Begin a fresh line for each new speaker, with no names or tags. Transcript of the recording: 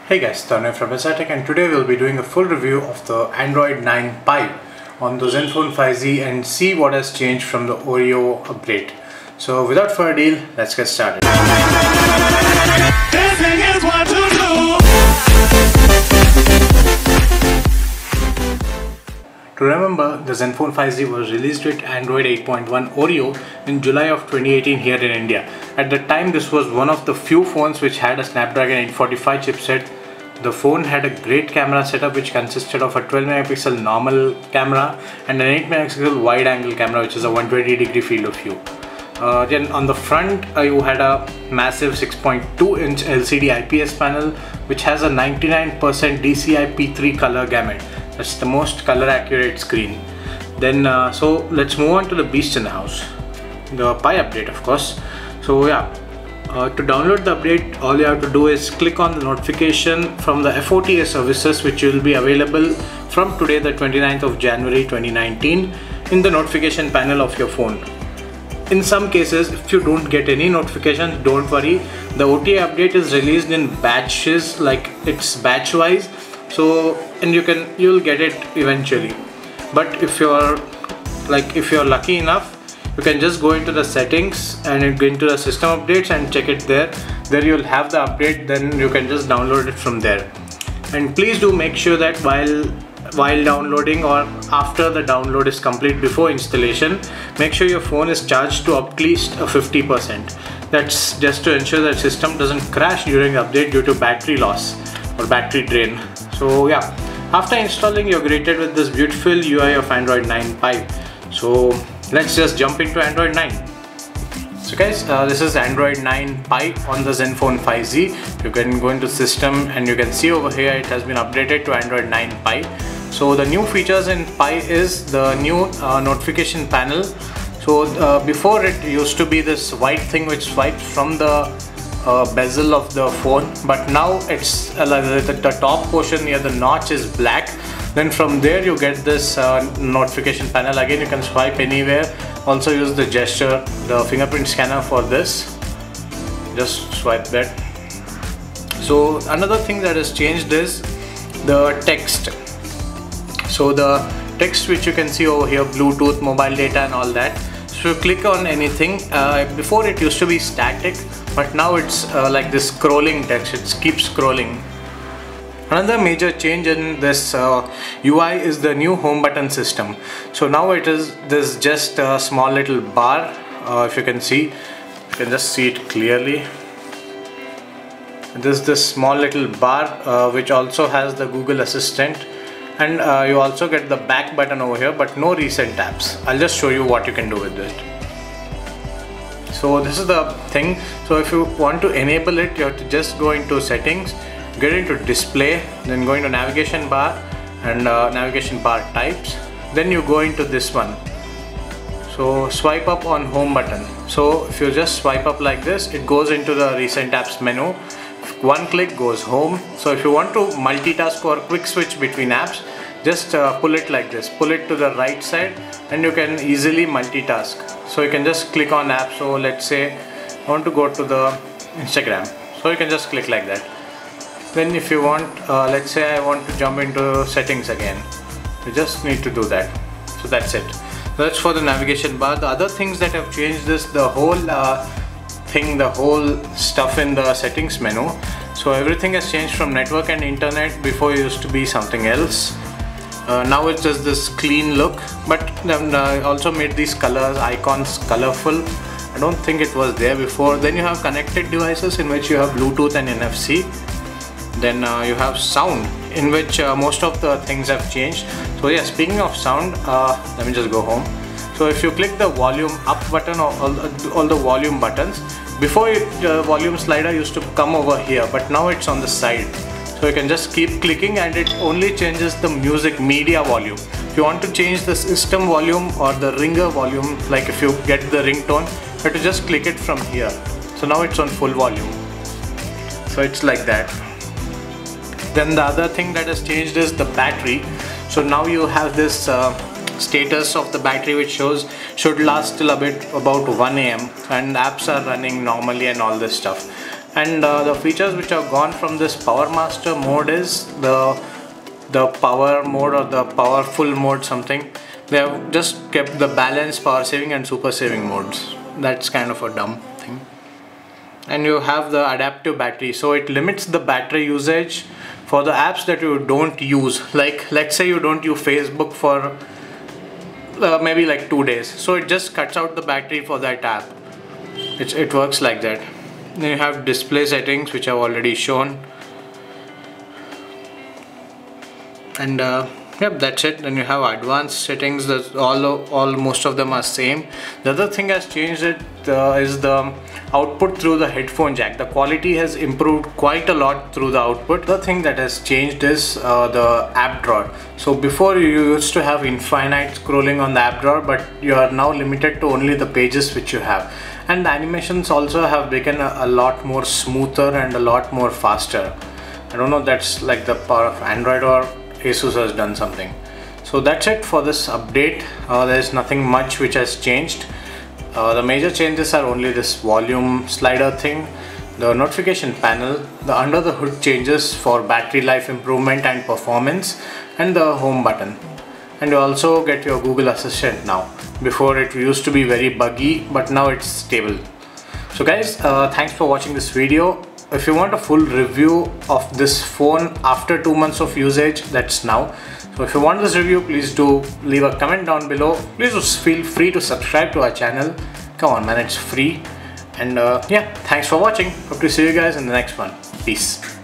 Hey guys, Tanay from Esatech, and today we'll be doing a full review of the Android 9 Pie on the Zenfone 5Z and see what has changed from the Oreo update. So without further ado, let's get started. To remember, the Zenfone 5Z was released with Android 8.1 Oreo in July of 2018 here in India. At the time, this was one of the few phones which had a Snapdragon 845 chipset. The phone had a great camera setup which consisted of a 12 megapixel normal camera and an 8 megapixel wide angle camera, which is a 120-degree field of view. Then on the front, you had a massive 6.2-inch LCD IPS panel which has a 99% DCI P3 color gamut. That's the most color accurate screen. Then so let's move on to the beast in the house, the Pie update, of course. So yeah, to download the update, all you have to do is click on the notification from the FOTA services, which will be available from today, the 29th of January 2019, in the notification panel of your phone. In some cases, if you don't get any notifications, don't worry. The OTA update is released in batches, like it's batch wise. So, and you'll get it eventually. But if you're lucky enough, you can just go into the settings and go into the system updates and check it there. There you'll have the update, then you can just download it from there. And please do make sure that while downloading or after the download is complete, before installation, make sure your phone is charged to at least 50%. That's just to ensure that system doesn't crash during the update due to battery loss or battery drain. So yeah, after installing, you're greeted with this beautiful UI of Android 9 Pie. So let's just jump into Android 9. So guys, this is Android 9 Pie on the Zenfone 5Z. You can go into system and you can see over here it has been updated to Android 9 Pie. So the new features in Pie is the new notification panel. So before, it used to be this white thing which swipes from the bezel of the phone, but now it's the top portion near the notch is black. Then from there you get this notification panel. Again, you can swipe anywhere. Also use the gesture, the fingerprint scanner for this. Just swipe that. So another thing that has changed is the text. So the text which you can see over here, Bluetooth, mobile data and all that. So you click on anything. Before it used to be static, but now it's like this scrolling text. It keeps scrolling. Another major change in this UI is the new home button system. So now it is this just a small little bar. If you can see, you can just see it clearly. This is this small little bar which also has the Google Assistant, and you also get the back button over here, but no recent tabs. I'll just show you what you can do with it. So this is the thing. So if you want to enable it, you have to just go into settings, get into display, then go into navigation bar and navigation bar types. Then you go into this one. So swipe up on home button. So if you just swipe up like this, it goes into the recent apps menu. One click goes home. So if you want to multitask or quick switch between apps, just pull it like this, pull it to the right side, and you can easily multitask. So you can just click on app. So let's say I want to go to the Instagram, so you can just click like that. Then if you want, let's say I want to jump into settings again, you just need to do that. So that's it. That's for the navigation bar. The other things that have changed is the whole the whole stuff in the settings menu. So everything has changed from network and internet. Before it used to be something else. Now it's just this clean look, but also made these colors, icons colorful. I don't think it was there before. Then you have connected devices, in which you have Bluetooth and NFC. Then you have sound, in which most of the things have changed. So yeah, speaking of sound, let me just go home. So if you click the volume up button or all the volume buttons, before the volume slider used to come over here, but now it's on the side. So you can just keep clicking and it only changes the music media volume. If you want to change the system volume or the ringer volume, like if you get the ringtone, you have to just click it from here. So now it's on full volume. So it's like that. Then the other thing that has changed is the battery. So now you have this status of the battery which shows should last till about 1 AM and apps are running normally and all this stuff. And the features which have gone from this Power Master mode is the power mode or the powerful mode something. They have just kept the balance, power saving and super saving modes. That's kind of a dumb thing. And you have the adaptive battery, so it limits the battery usage for the apps that you don't use. Like let's say you don't use Facebook for maybe like 2 days, so it just cuts out the battery for that app. It works like that. Then you have display settings, which I've already shown, and yep, that's it. Then you have advanced settings. That most of them are same. The other thing has changed is the output through the headphone jack. The quality has improved quite a lot through the output. The thing that has changed is the app drawer. So before you used to have infinite scrolling on the app drawer, but you are now limited to only the pages which you have. And the animations also have become a lot more smoother and a lot more faster. I don't know, that's like the power of Android or Asus has done something. So that's it for this update. There's nothing much which has changed. The major changes are only this volume slider thing, the notification panel, the under the hood changes for battery life improvement and performance, and the home button. And you also get your Google Assistant now. Before it used to be very buggy, but now it's stable. So guys, thanks for watching this video. If you want a full review of this phone after 2 months of usage, that's now. So if you want this review, please do leave a comment down below. Please feel free to subscribe to our channel. Come on man, it's free. And yeah, thanks for watching. Hope to see you guys in the next one. Peace.